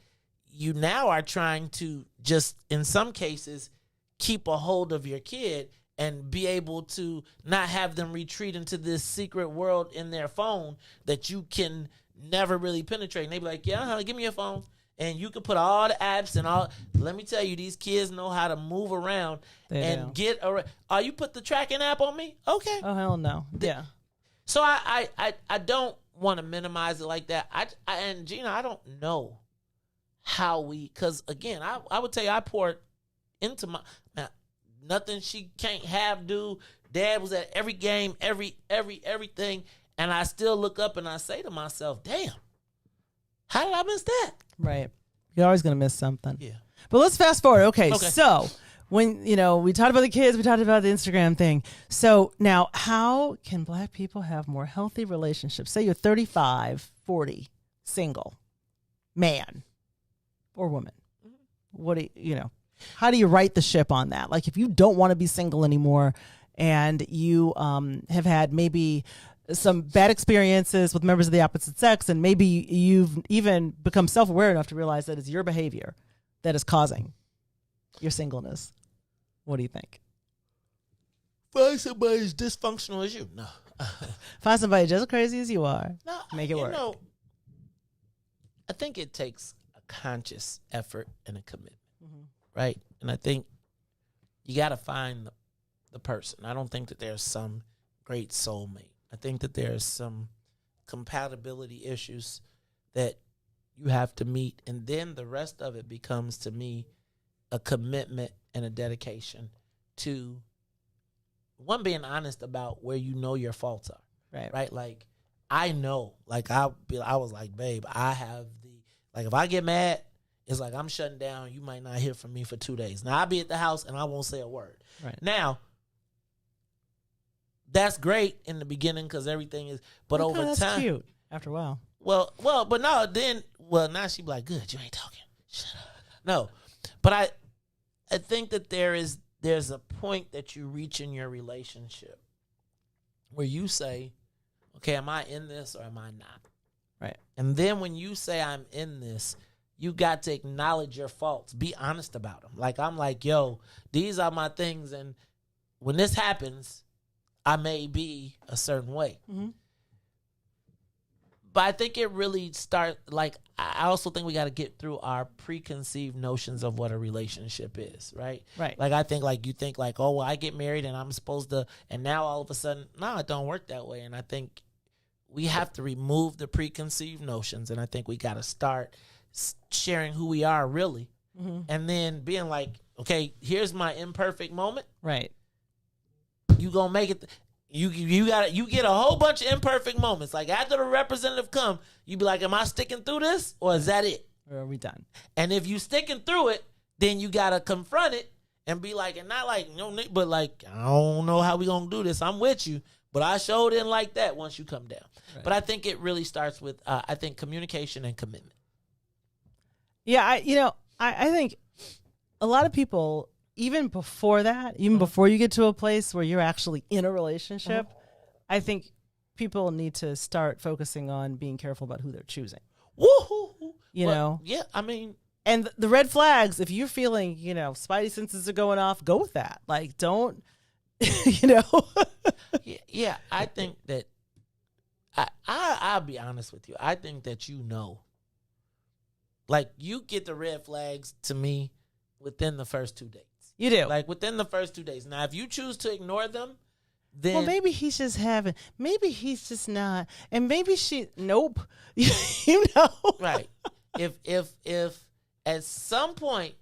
you now are trying to just, in some cases, keep a hold of your kid and be able to not have them retreat into this secret world in their phone that you can never really penetrate. And they be like, yeah, give me your phone. And you can put all the apps and all. Let me tell you, these kids know how to move around and get around. Oh, you put the tracking app on me? Okay.
Oh, hell no. Yeah.
So I don't want to minimize it like that. And Gina, I don't know how because again, I would tell you I poured into my nothing she can't have do. Dad was at every game, everything, and I still look up and I say to myself, damn, how did I miss that?
Right. You're always gonna miss something.
Yeah.
But let's fast forward. Okay. So when, we talked about the kids, we talked about the Instagram thing. So now how can Black people have more healthy relationships? Say you're 35, 40, single, man or woman. What do you how do you right the ship on that? Like if you don't want to be single anymore and you have had maybe some bad experiences with members of the opposite sex, and maybe you've even become self-aware enough to realize that it's your behavior that is causing your singleness. What do you think?
Find somebody as dysfunctional as you. No.
Find somebody just as crazy as you are.
No,
make it work.
I think it takes a conscious effort and a commitment, right? And I think you got to find the person. I don't think that there's some great soulmate. I think that there's some compatibility issues that you have to meet, and then the rest of it becomes, to me, a commitment and a dedication to, one, being honest about where you know your faults are. Right? Like, I know, like, I was like, babe, I have if I get mad, it's like I'm shutting down. You might not hear from me for 2 days. Now, I'll be at the house and I won't say a word.
Right.
Now, that's great in the beginning because everything is, but over
that's
time.
Cute after a while.
Well, but no, now she be like, good, you ain't talking. Shut up. No, but I think that there's a point that you reach in your relationship where you say, okay, am I in this or am I not?
Right.
And then when you say I'm in this, you got to acknowledge your faults. Be honest about them. Like, I'm like, yo, these are my things. And when this happens, I may be a certain way. Mm-hmm. But I think it really starts, I also think we got to get through our preconceived notions of what a relationship is, right?
Right.
Like, I think, you think, oh, well, I get married and I'm supposed to, and now all of a sudden, no, it don't work that way. And I think we have to remove the preconceived notions, and I think we got to start sharing who we are really, and then being like, okay, here's my imperfect moment.
Right.
You gonna make it. You get a whole bunch of imperfect moments. Like, after the representative come, you be like, am I sticking through this, or is that it?
Or are we done?
And if you sticking through it, then you gotta confront it and be like, and not like, but like, I don't know how we gonna do this. I'm with you, but I sure didn't like that once you come down. Right. But I think it really starts with, I think, communication and commitment.
Yeah, I think a lot of people, even before that, even before you get to a place where you're actually in a relationship, I think people need to start focusing on being careful about who they're choosing.
Woo-hoo.
know?
Yeah, I mean.
And the red flags, if you're feeling, spidey senses are going off, go with that. Like, don't,
Yeah, I think that, I'll be honest with you. I think that like, you get the red flags to me within the first 2 days.
You do.
Like, within the first 2 days. Now, if you choose to ignore them, then
well, maybe he's just having. Maybe he's just not, and maybe she. Nope. You know.
Right. If at some point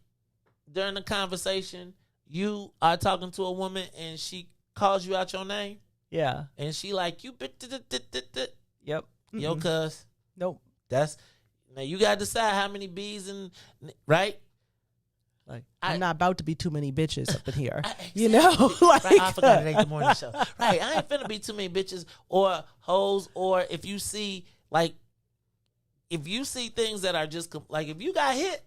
during the conversation you are talking to a woman and she calls you out your name,
yeah,
and she like you,
yep,
yo, cuz,
nope.
that's now you gotta decide how many B's and right.
Like I'm not about to be too many bitches up in here,
Exactly.
you know. Like,
right, I forgot it ain't the morning show. Right, I ain't finna be too many bitches or hoes, or if you see things that are just like if you got hit,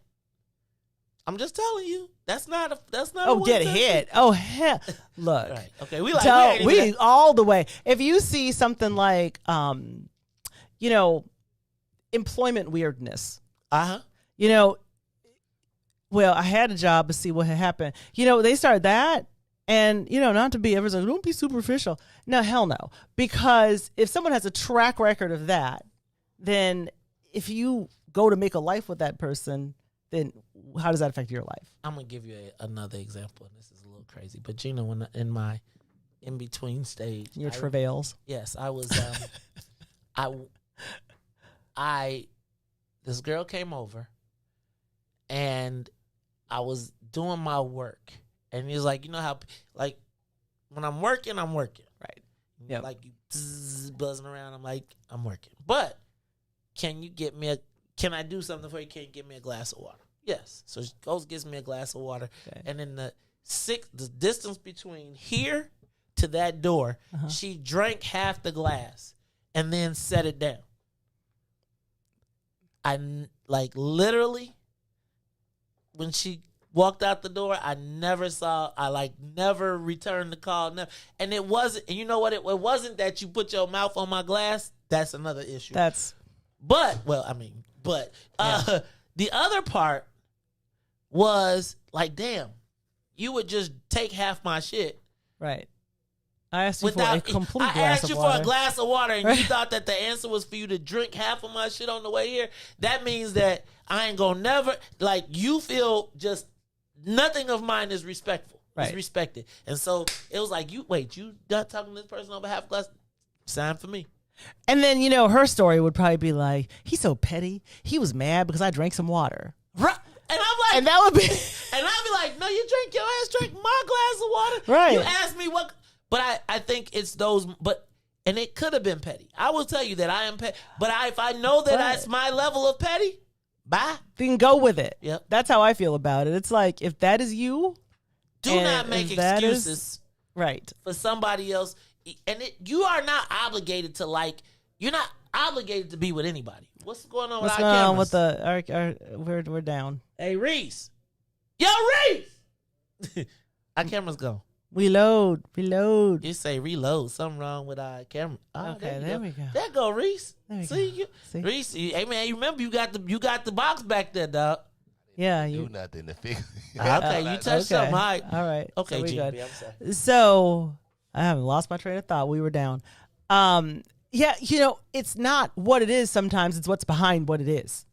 I'm just telling you that's not.
Oh, get hit. Oh, hell. Look.
Right. Okay. We
all the way. If you see something like, you know, employment weirdness. You know, well, I had a job to see what had happened. You know, they started that, and you know, not to be ever like, don't be superficial. No, hell no. Because if someone has a track record of that, then if you go to make a life with that person, then how does that affect your life?
I'm gonna give you another example, and this is a little crazy. But Gina, when in my in between stage,
your travails.
Yes, I was. This girl came over, and I was doing my work, and he was like, you know how like when I'm working, right?
Yeah.
Like you buzzing around. I'm like, I'm working, but can I do something for you? Can you give me a glass of water? Yes. So she goes, gets me a glass of water. Okay. And in the distance between here to that door, she drank half the glass and then set it down. I like literally when she walked out the door, I never returned the call. Never. And it wasn't, and you know what? It wasn't that you put your mouth on my glass. That's another issue. But the other part was like, damn, you would just take half my shit.
Right. I asked you for a complete glass of water.
I asked you for a glass of water, and you thought that the answer was for you to drink half of my shit on the way here. That means that I ain't gonna never, like, you feel just nothing of mine is respectful. Right. It's respected. And so it was like, you not talking to this person on behalf of glass? Sign for me.
And then, you know, her story would probably be like, he's so petty. He was mad because I drank some water.
Right. And I'm like,
and that would be,
and I'd be like, no, you drink your ass, drink my glass of water.
Right.
You asked me what, but I think it's those, and it could have been petty. I will tell you that I am petty, but if I know that that's my level of petty, bye.
Then go with it.
Yep.
That's how I feel about it. It's like, if that is you,
do not make excuses
right
for somebody else. And you are not obligated to you're not obligated to be with anybody. What's going on with our cameras?
We're down.
Hey, Reese. Yo, Reese! Our camera's gone.
Reload.
You say reload. Something wrong with our camera. Oh,
okay, there we go.
There go, Reese.
See?
Reese, hey man, you remember you got the box back there, dog.
Yeah,
you do nothing to fix.
Okay, you touched something.
All right.
Okay,
so
Gina B, I'm sorry.
So I haven't lost my train of thought. We were down. Yeah, you know, it's not what it is sometimes, it's what's behind what it is.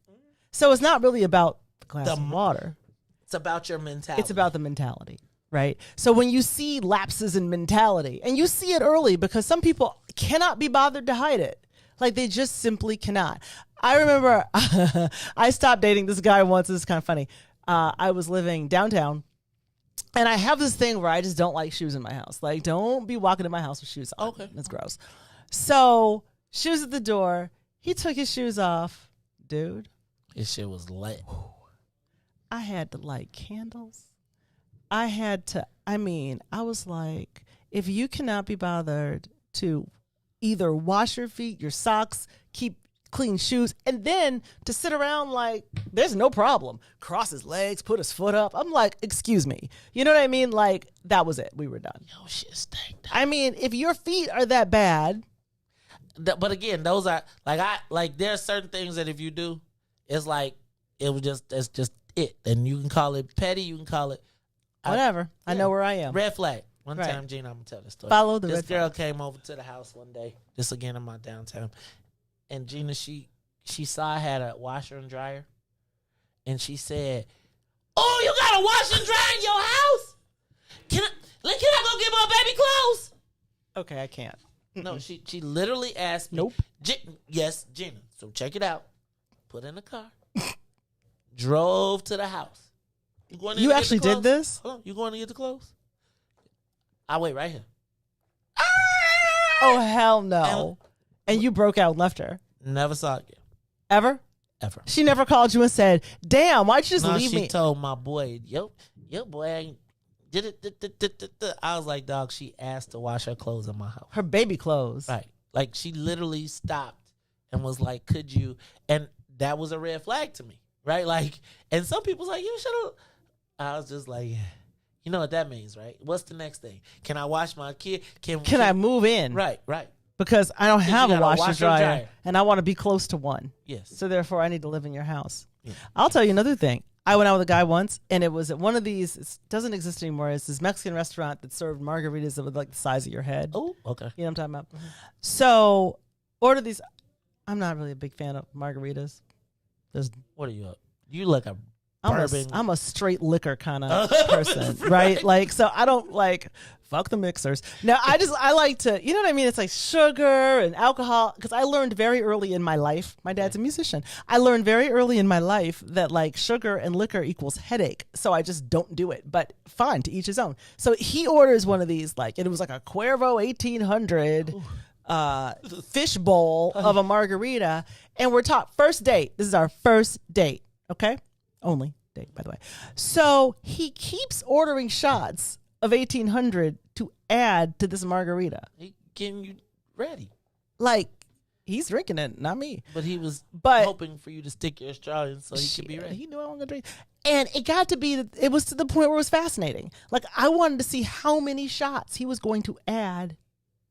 So it's not really about the glass of water.
It's about your mentality.
It's about the mentality, right? So when you see lapses in mentality, and you see it early because some people cannot be bothered to hide it. Like, they just simply cannot. I remember I stopped dating this guy once. This is kind of funny. I was living downtown, and I have this thing where I just don't like shoes in my house. Like, don't be walking in my house with shoes on.
Okay.
That's gross. So, shoes at the door. He took his shoes off. Dude.
His shit was lit.
I had to light candles. I was like, if you cannot be bothered to either wash your feet, your socks, keep clean shoes, and then to sit around like there's no problem. Cross his legs, put his foot up. I'm like, excuse me. You know what I mean? Like, that was it. We were done.
Yo, shit stank.
I mean, if your feet are that bad.
But again, those are there are certain things that if you do, it's like that's just it. And you can call it petty, you can call it
whatever. I know where I am.
Red flag. One time, Gina, I'm gonna tell this story.
Follow the
this
red
girl
flag.
came over to the house one day, just again in my downtown. And Gina, she saw I had a washer and dryer. And she said, "Oh, you got a washer and dryer in your house? Can I go get my baby clothes?"
Okay, I can't.
No, she literally asked me.
Nope.
Yes, Gina. So check it out. Put in the car. Drove to the house.
You actually did this?
Hold on. You going to get the clothes? I wait right here.
Oh, hell no. And you broke out and left her.
Never saw it again.
Ever?
Ever.
She never called you and said, damn, why'd you just leave me?
She told my boy, yo, boy, ain't did it. I was like, dog, she asked to wash her clothes in my house.
Her baby clothes.
Right. Like, she literally stopped and was like, could you? And that was a red flag to me. Right? Like, and some people's like, you should have. I was just like, you know what that means, right? What's the next thing? Can I wash my kid? Can
I move in?
Right.
Because I don't have a washer dryer and I want to be close to one.
Yes.
So therefore I need to live in your house.
Yeah.
I'll tell you another thing. I went out with a guy once and it was at one of these, it doesn't exist anymore. It's this Mexican restaurant that served margaritas that were like the size of your head.
Oh, okay.
You know what I'm talking about? Mm-hmm. So order these. I'm not really a big fan of margaritas.
What are you up? You like a bourbon.
I'm a straight liquor kind of person, right? Like, so I don't like, fuck the mixers. No, I like to, you know what I mean? It's like sugar and alcohol. Because I learned very early in my life, my dad's a musician. I learned very early in my life that like sugar and liquor equals headache. So I just don't do it. But fine, to each his own. So he orders one of these, like, it was like a Cuervo 1800 fish bowl of a margarita. And we're first date. This is our first date. Okay? Only date, by the way. So he keeps ordering shots of 1800 to add to this margarita.
He getting you ready.
Like, he's drinking it, not me.
But he was hoping for you to stick your straw in so he could be ready.
He knew I wasn't going to drink. And it got to be, it was to the point where it was fascinating. Like, I wanted to see how many shots he was going to add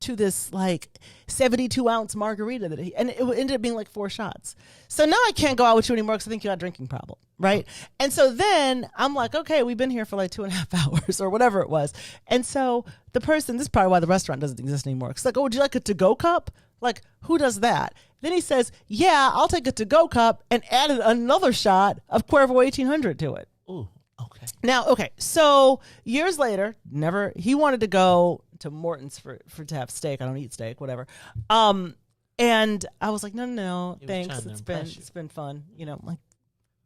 to this like 72-ounce margarita and it ended up being like 4 shots. So now I can't go out with you anymore because I think you got a drinking problem, right? And so then I'm like, okay, we've been here for like 2.5 hours or whatever it was. And so the person, this is probably why the restaurant doesn't exist anymore. It's like, oh, would you like a to-go cup? Like, who does that? Then he says, yeah, I'll take a to-go cup, and added another shot of Cuervo 1800 to it.
Ooh, okay.
Now, okay, so years later, he wanted to go to Morton's to have steak. I don't eat steak, whatever. And I was like, no, thanks. It's been fun. You know, like,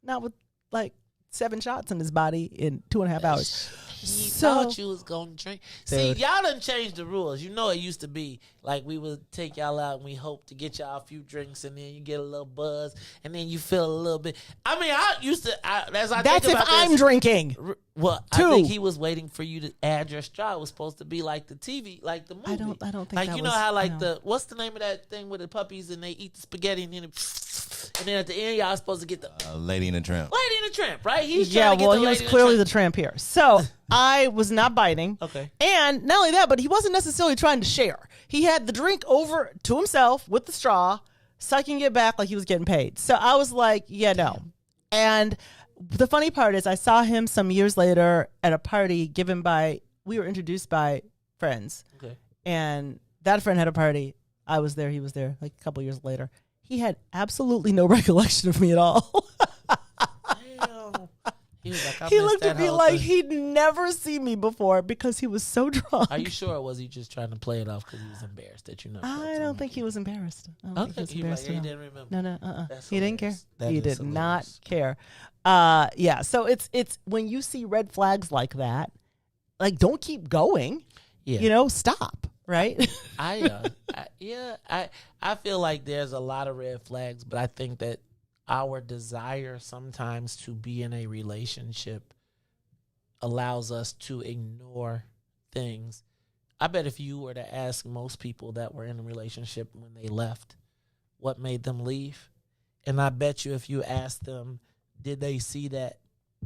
not with like 7 shots in his body in 2.5 hours.
He thought you was going to drink.
Dude.
See, y'all done changed the rules. You know, it used to be like we would take y'all out and we hope to get y'all a few drinks and then you get a little buzz and then you feel a little bit. I mean, I used to, that's
if I'm drinking.
Well, I think he was waiting for you to add your straw. It was supposed to be like the TV, like the movie.
I don't think
like,
that
you know how like what's the name of that thing with the puppies and they eat the spaghetti and then at the end y'all supposed to get the
Lady and the Tramp.
Lady and the Tramp, right? He's
yeah,
trying to get
well, he was clearly the tramp here. So I was not biting.
Okay.
And not only that, but he wasn't necessarily trying to share. He had the drink over to himself with the straw, sucking it back like he was getting paid. So I was like, yeah, no. And the funny part is I saw him some years later at a party we were introduced by friends.
Okay.
And that friend had a party. I was there. He was there like a couple years later. He had absolutely no recollection of me at all.
Damn. He was like,
he looked at me like he'd never seen me before because he was so drunk.
Are you sure, or was he just trying to play it off because he was embarrassed that you know?
I don't think he was embarrassed. I don't think he was embarrassed.
He didn't remember.
No. He didn't care. He did not care. So it's when you see red flags like that, like, don't keep going.
Yeah.
You know, stop. Right.
I feel like there's a lot of red flags, but I think that our desire sometimes to be in a relationship allows us to ignore things. I bet if you were to ask most people that were in a relationship when they left, what made them leave? And I bet you if you asked them, did they see that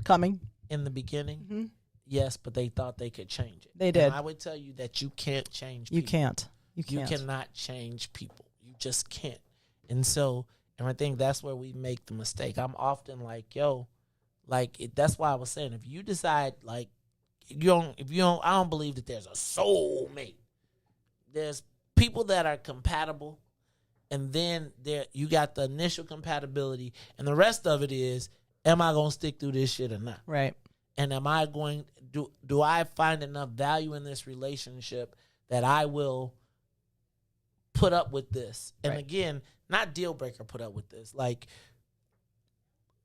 coming
in the beginning?
Mm-hmm.
Yes, but they thought they could change it.
They did.
And I would tell you that you can't change people.
You can't.
You cannot change people. You just can't. And I think that's where we make the mistake. I'm often like, that's why I was saying, if you decide, like, I don't believe that there's a soulmate. There's people that are compatible, and then you got the initial compatibility, and the rest of it is, am I going to stick through this shit or not?
Right.
And am I do I find enough value in this relationship that I will put up with this. And
Right.
again, not deal breaker put up with this. Like,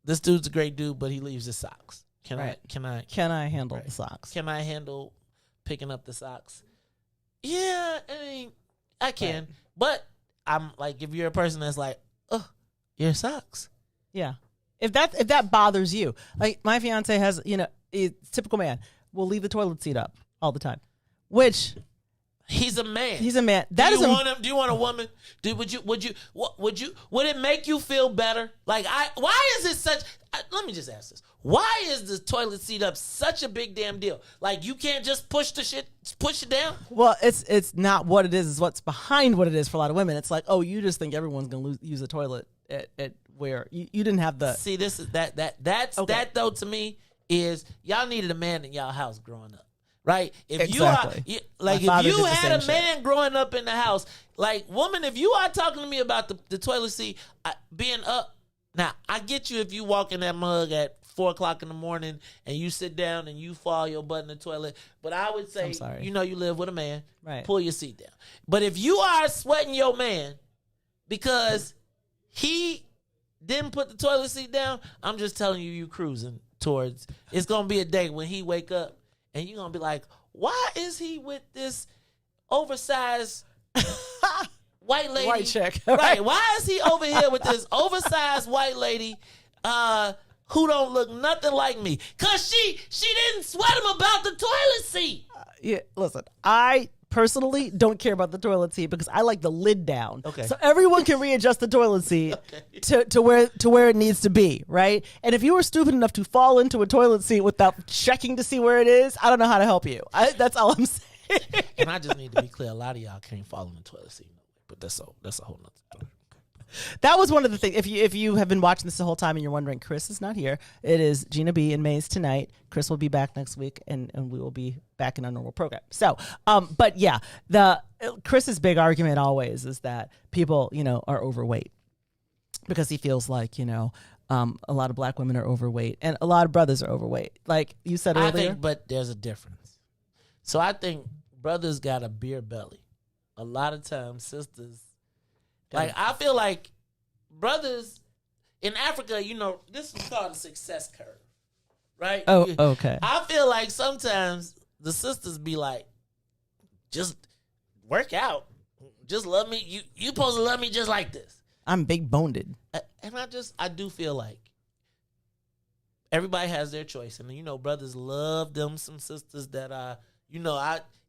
this dude's a great dude, but he leaves his socks. Can I
handle the socks?
Can I handle picking up the socks? Yeah, I mean, I can. Right. But I'm like, if you're a person that's like, oh, your socks.
Yeah. If that bothers you, like my fiance has, a typical man will leave the toilet seat up all the time, which
he's a man.
He's a man.
Do you want a woman? Would it make you feel better? Like, why is it such? Let me just ask this: why is the toilet seat up such a big damn deal? Like, you can't just push it down.
Well, it's not what it is. It's what's behind what it is for a lot of women. It's like, oh, you just think everyone's gonna use the toilet at where you didn't have the.
See, this is that's okay. That though to me is y'all needed a man in y'all house growing up. Right? If
exactly.
if you had a man growing up in the house, like, woman, if you are talking to me about the toilet seat being up, now, I get you if you walk in that mug at 4 o'clock in the morning and you sit down and you fall your butt in the toilet. But I would say, you live with a man,
right? Pull
your seat down. But if you are sweating your man because he didn't put the toilet seat down, I'm just telling you cruising towards, it's going to be a day when he wake up and you're going to be like, why is he with this oversized white lady?
White chick.
Right. Why is he over here with this oversized white lady who don't look nothing like me? Because she didn't sweat him about the toilet seat.
Yeah, listen, I personally don't care about the toilet seat because I like the lid down.
Okay.
So everyone can readjust the toilet seat to where it needs to be, right? And if you were stupid enough to fall into a toilet seat without checking to see where it is, I don't know how to help you. That's all I'm saying.
And I just need to be clear, a lot of y'all can't fall in the toilet seat, but that's a whole nother story.
That was one of the things. If you have been watching this the whole time and you're wondering, Kris is not here. It is Gina B and Maze tonight. Kris will be back next week, and we will be back in our normal program. So, but yeah, Kris's big argument always is that people, are overweight because he feels like, a lot of black women are overweight and a lot of brothers are overweight. Like you said earlier.
But there's a difference. So I think brothers got a beer belly. A lot of times sisters. Like, I feel like brothers in Africa, this is called the success curve, right?
Oh, okay.
I feel like sometimes the sisters be like, just work out. Just love me. You supposed to love me just like this.
I'm big boned.
And I do feel like everybody has their choice. And, brothers love them some sisters that are,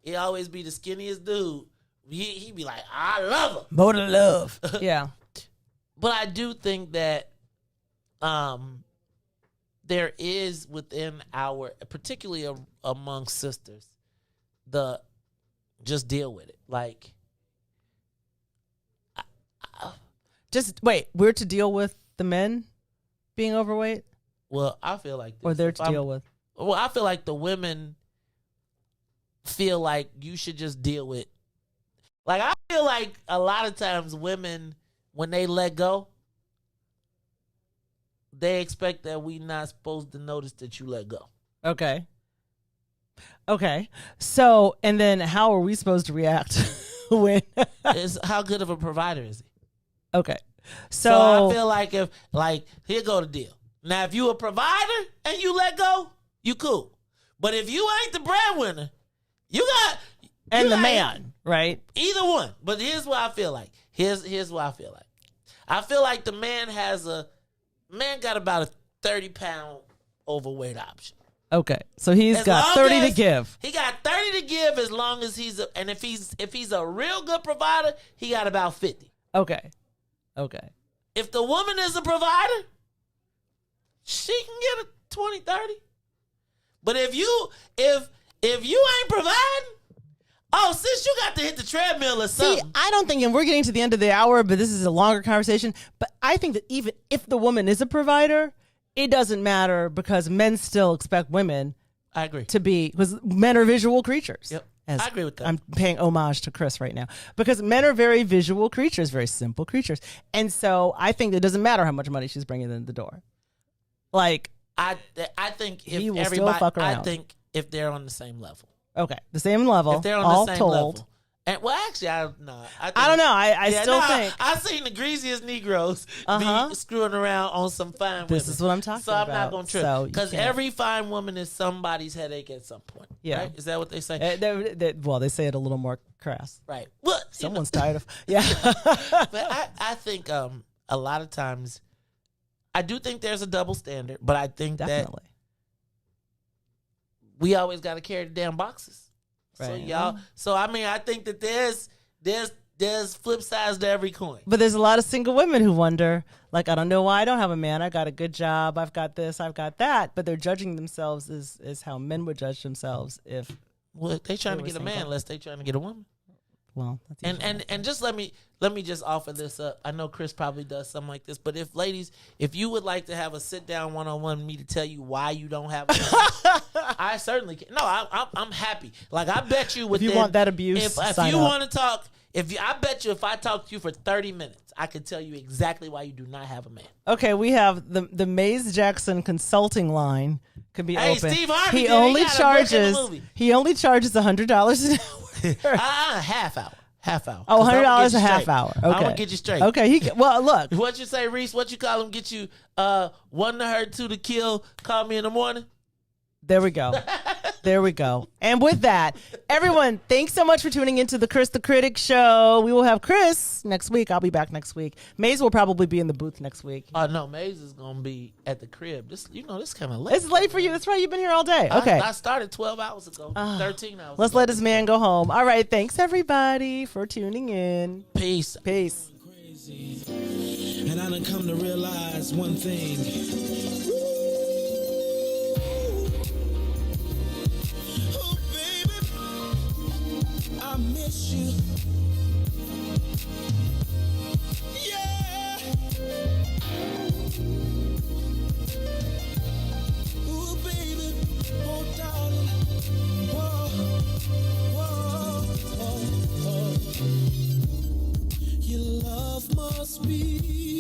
it always be the skinniest dude. He be like, I love her.
More than love. Yeah.
But I do think that there is within particularly among sisters, just deal with it. Like,
just wait, we're to deal with the men being overweight?
Well, I feel like this.
Or they're to deal with?
Well, I feel like the women feel like you should just deal with. Like, I feel like a lot of times women, when they let go, they expect that we not supposed to notice that you let go.
Okay. So, and then how are we supposed to react when?
How good of a provider is he?
Okay.
So I feel like here go the deal. Now, if you a provider and you let go, you cool. But if you ain't the breadwinner,
the man, right?
Either one. But here's what I feel like. Here's what I feel like. I feel like the man got about a 30-pound overweight option.
Okay. So he's got 30 to give.
He got 30 to give as long as and if he's a real good provider, he got about 50.
Okay.
If the woman is a provider, she can get a 20, 30. But if you ain't providing, sis, you got to hit the treadmill or something.
See, I don't think, and we're getting to the end of the hour, but this is a longer conversation. But I think that even if the woman is a provider, it doesn't matter because men still expect women.
I agree.
To be, because men are visual creatures.
Yep. I agree with that.
I'm paying homage to Kris right now because men are very visual creatures, very simple creatures. And so I think it doesn't matter how much money she's bringing in the door. Like,
I think
he will still fuck around.
I think if they're on the same level.
Okay, the same level.
If they're on
all
the same
told.
level, And well, actually, I don't know.
I still think
I've seen the greasiest Negroes be screwing around on some fine women.
This is what I'm talking about.
So I'm not going to trip. Because every fine woman is somebody's headache at some point. Yeah. Right? Is that what they say?
Well, they say it a little more crass.
Right. Well,
someone's tired of. Yeah.
But I think a lot of times, I do think there's a double standard, but I think that we always got to carry the damn boxes. Right. I think that there's flip sides to every coin.
But there's a lot of single women who wonder, like, I don't know why I don't have a man. I got a good job. I've got this. I've got that. But they're judging themselves as how men would judge themselves if.
Well, they trying to get a man, unless they trying to get a woman.
Well, that's
and just let me just offer this up. I know Kris probably does something like this, but if you would like to have a sit down 1-on-1 with me to tell you why you don't have a man, I certainly can. No, I'm happy. Like, I bet you
if you want that abuse,
if you want to talk, I bet you if I talk to you for 30 minutes, I could tell you exactly why you do not have a man.
Okay, we have the Mays Jackson consulting line could be open.
Steve Harvey,
he only charges $100 an hour.
Half hour.
Oh, $100 a half hour. Okay.
I'm gonna get you straight.
Okay. Well, look.
What you say, Reese? What you call him? Get you 1 to hurt, 2 to kill. Call me in the morning.
There we go. There we go. And with that, everyone, thanks so much for tuning into the Kris the Critic show. We will have Kris next week. I'll be back next week. Maze will probably be in the booth next week.
No, Maze is going to be at the crib. This kind of late.
It's late for you. That's right. You've been here all day. Okay.
I started 12 hours ago. 13 hours
Let's
ago.
let this man go home. All right. Thanks, everybody, for tuning in.
Peace.
And I done come to realize one thing. I miss you. Yeah. Ooh, baby. Oh, darling. Whoa. Your love must be